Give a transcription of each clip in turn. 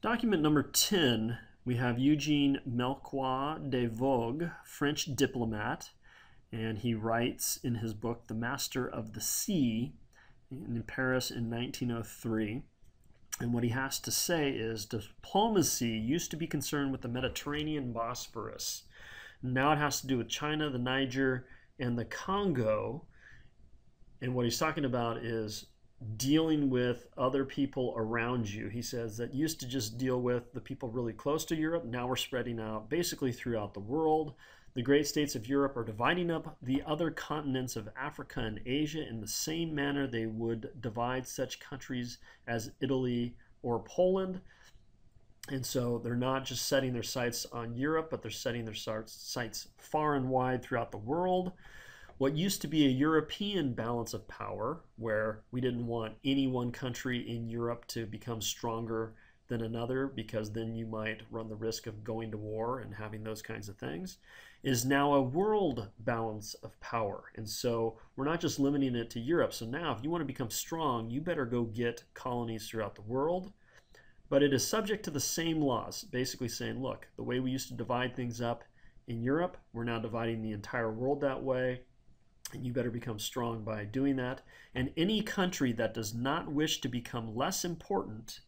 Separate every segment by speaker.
Speaker 1: Document number 10, we have Eugene Melchior de Vogue, French diplomat, and he writes in his book, The Master of the Sea, in Paris in 1903. And what he has to say is diplomacy used to be concerned with the Mediterranean Bosphorus. Now it has to do with China, the Niger, and the Congo. And what he's talking about is dealing with other people around you. He says that used to just deal with the people really close to Europe. Now we're spreading out basically throughout the world. The great states of Europe are dividing up the other continents of Africa and Asia in the same manner they would divide such countries as Italy or Poland. And so they're not just setting their sights on Europe, but they're setting their sights far and wide throughout the world. What used to be a European balance of power, where we didn't want any one country in Europe to become stronger than another because then you might run the risk of going to war and having those kinds of things, is now a world balance of power. And so we're not just limiting it to Europe. So now if you want to become strong, you better go get colonies throughout the world. But it is subject to the same laws, basically saying, look, the way we used to divide things up in Europe, we're now dividing the entire world that way. And you better become strong by doing that. And any country that does not wish to become less important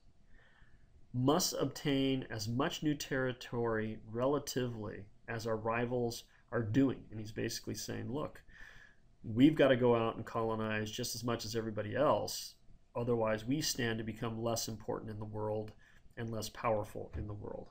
Speaker 1: must obtain as much new territory relatively as our rivals are doing. And he's basically saying, look, we've got to go out and colonize just as much as everybody else. Otherwise, we stand to become less important in the world and less powerful in the world.